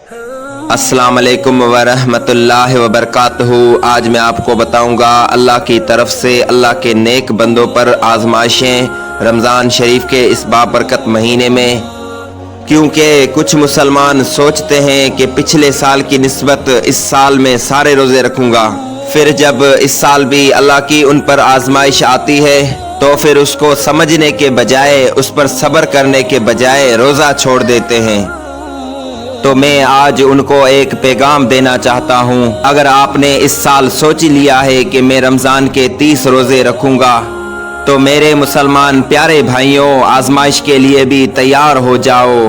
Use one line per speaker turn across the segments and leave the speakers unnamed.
अस्सलाम वालेकुम वरहमतुल्लाहि वबरकातुहू। आज मैं आपको बताऊंगा अल्लाह की तरफ से अल्लाह के नेक बंदों पर आजमाइशें रमज़ान शरीफ के इस बाबरकत महीने में। क्योंकि कुछ मुसलमान सोचते हैं कि पिछले साल की निस्बत इस साल में सारे रोज़े रखूंगा, फिर जब इस साल भी अल्लाह की उन पर आजमाइश आती है तो फिर उसको समझने के बजाय, उस पर सब्र करने के बजाय रोज़ा छोड़ देते हैं। तो मैं आज उनको एक पैगाम देना चाहता हूँ। अगर आपने इस साल सोच लिया है कि मैं रमज़ान के 30 रोज़े रखूँगा, तो मेरे मुसलमान प्यारे भाइयों, आजमाइश के लिए भी तैयार हो जाओ।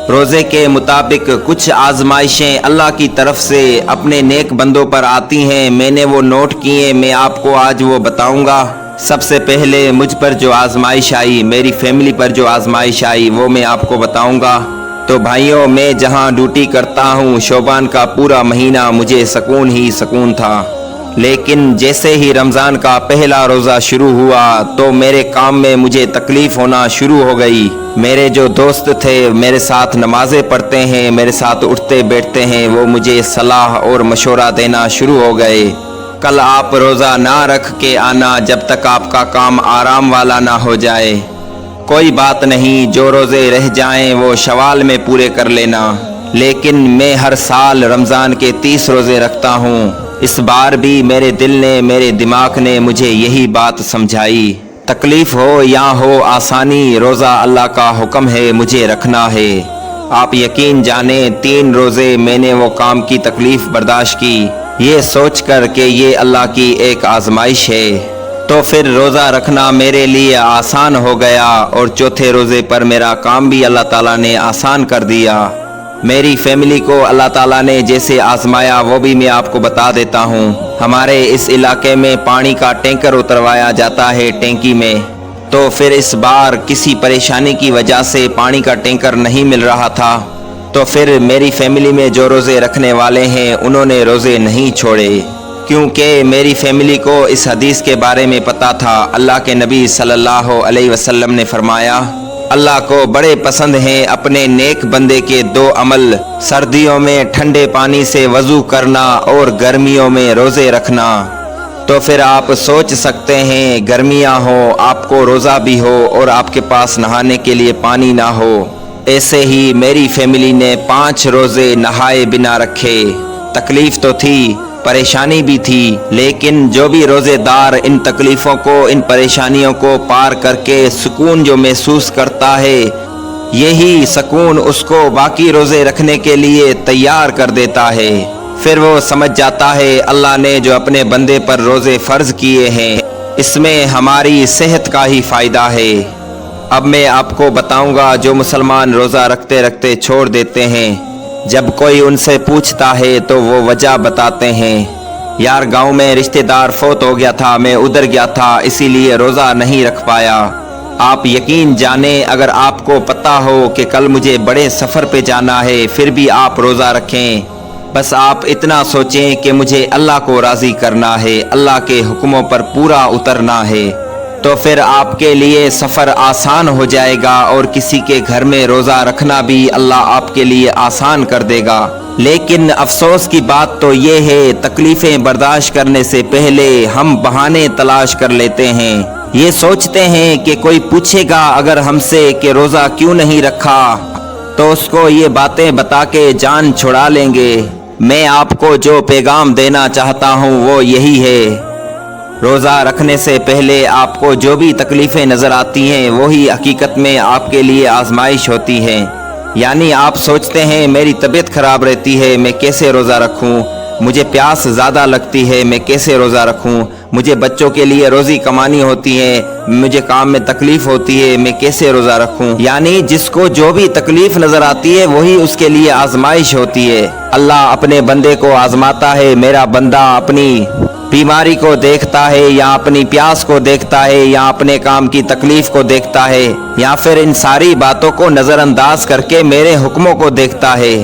रोज़े के मुताबिक कुछ आजमाइशें अल्लाह की तरफ से अपने नेक बंदों पर आती हैं। मैंने वो नोट किए, मैं आपको आज वो बताऊँगा। सबसे पहले मुझ पर जो आजमाइश आई, मेरी फैमिली पर जो आजमाइश आई, वो मैं आपको बताऊँगा। तो भाइयों, मैं जहां ड्यूटी करता हूं, शोबान का पूरा महीना मुझे सुकून ही सुकून था। लेकिन जैसे ही रमज़ान का पहला रोज़ा शुरू हुआ तो मेरे काम में मुझे तकलीफ़ होना शुरू हो गई। मेरे जो दोस्त थे, मेरे साथ नमाज़ें पढ़ते हैं, मेरे साथ उठते बैठते हैं, वो मुझे सलाह और मशवरा देना शुरू हो गए। कल आप रोज़ा ना रख के आना जब तक आपका काम आराम वाला ना हो जाए। कोई बात नहीं, जो रोज़े रह जाएं वो शवाल में पूरे कर लेना। लेकिन मैं हर साल रमज़ान के 30 रोज़े रखता हूँ। इस बार भी मेरे दिल ने, मेरे दिमाग ने मुझे यही बात समझाई। तकलीफ़ हो या हो आसानी, रोज़ा अल्लाह का हुक्म है, मुझे रखना है। आप यकीन जाने 3 रोज़े मैंने वो काम की तकलीफ़ बर्दाश्त की, ये सोच कर कि ये अल्लाह की एक आजमाइश है। तो फिर रोज़ा रखना मेरे लिए आसान हो गया और चौथे रोज़े पर मेरा काम भी अल्लाह ताला ने आसान कर दिया। मेरी फैमिली को अल्लाह ताला ने जैसे आजमाया वो भी मैं आपको बता देता हूँ। हमारे इस इलाके में पानी का टैंकर उतरवाया जाता है टैंकी में। तो फिर इस बार किसी परेशानी की वजह से पानी का टैंकर नहीं मिल रहा था। तो फिर मेरी फैमिली में जो रोज़े रखने वाले हैं उन्होंने रोज़े नहीं छोड़े, क्योंकि मेरी फैमिली को इस हदीस के बारे में पता था। अल्लाह के नबी सल्लल्लाहु अलैहि वसल्लम ने फरमाया, अल्लाह को बड़े पसंद हैं अपने नेक बंदे के 2 अमल, सर्दियों में ठंडे पानी से वज़ू करना और गर्मियों में रोज़े रखना। तो फिर आप सोच सकते हैं, गर्मियां हो, आपको रोज़ा भी हो और आपके पास नहाने के लिए पानी ना हो। ऐसे ही मेरी फैमिली ने 5 रोज़े नहाए बिना रखे। तकलीफ़ तो थी, परेशानी भी थी, लेकिन जो भी रोज़ेदार इन तकलीफ़ों को, इन परेशानियों को पार करके सुकून जो महसूस करता है, यही सुकून उसको बाकी रोज़े रखने के लिए तैयार कर देता है। फिर वो समझ जाता है अल्लाह ने जो अपने बंदे पर रोज़े फ़र्ज़ किए हैं, इसमें हमारी सेहत का ही फ़ायदा है। अब मैं आपको बताऊंगा, जो मुसलमान रोज़ा रखते रखते छोड़ देते हैं, जब कोई उनसे पूछता है तो वो वजह बताते हैं, यार गांव में रिश्तेदार फौत हो गया था, मैं उधर गया था, इसीलिए रोज़ा नहीं रख पाया। आप यकीन जाने, अगर आपको पता हो कि कल मुझे बड़े सफ़र पे जाना है, फिर भी आप रोज़ा रखें। बस आप इतना सोचें कि मुझे अल्लाह को राज़ी करना है, अल्लाह के हुक्मों पर पूरा उतरना है, तो फिर आपके लिए सफ़र आसान हो जाएगा और किसी के घर में रोज़ा रखना भी अल्लाह आपके लिए आसान कर देगा। लेकिन अफसोस की बात तो ये है, तकलीफ़ें बर्दाश्त करने से पहले हम बहाने तलाश कर लेते हैं। ये सोचते हैं कि कोई पूछेगा अगर हमसे कि रोज़ा क्यों नहीं रखा, तो उसको ये बातें बता के जान छुड़ा लेंगे। मैं आपको जो पैगाम देना चाहता हूँ वो यही है, रोज़ा रखने से पहले आपको जो भी तकलीफ़ें नज़र आती हैं वही हकीकत में आपके लिए आजमाइश होती है। यानी आप सोचते हैं मेरी तबीयत ख़राब रहती है, मैं कैसे रोज़ा रखूं, मुझे प्यास ज़्यादा लगती है, मैं कैसे रोज़ा रखूं, मुझे बच्चों के लिए रोज़ी कमानी होती है, मुझे काम में तकलीफ़ होती है, मैं कैसे रोज़ा रखूं। यानी जिसको जो भी तकलीफ़ नज़र आती है वही उसके लिए आजमाइश होती है। अल्लाह अपने बंदे को आजमाता है। मेरा बंदा अपनी बीमारी को देखता है, या अपनी प्यास को देखता है, या अपने काम की तकलीफ को देखता है, या फिर इन सारी बातों को नज़रअंदाज करके मेरे हुक्मों को देखता है।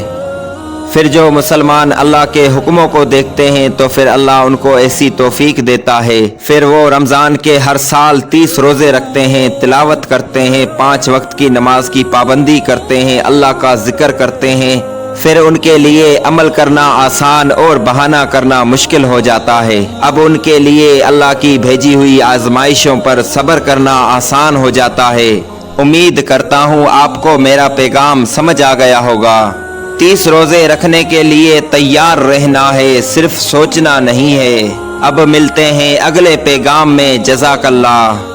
फिर जो मुसलमान अल्लाह के हुक्मों को देखते हैं तो फिर अल्लाह उनको ऐसी तौफीक देता है। फिर वो रमज़ान के हर साल 30 रोज़े रखते हैं, तिलावत करते हैं, 5 वक्त की नमाज की पाबंदी करते हैं, अल्लाह का जिक्र करते हैं। پھر ان کے لیے عمل کرنا آسان اور بہانہ کرنا مشکل ہو جاتا ہے۔ اب ان کے لیے اللہ کی بھیجی ہوئی آزمائشوں پر صبر کرنا آسان ہو جاتا ہے۔ امید کرتا ہوں آپ کو میرا پیغام سمجھ آ گیا ہوگا۔ 30 روزے رکھنے کے لیے تیار رہنا ہے، صرف سوچنا نہیں ہے۔ اب ملتے ہیں اگلے پیغام میں۔ جزاک اللہ۔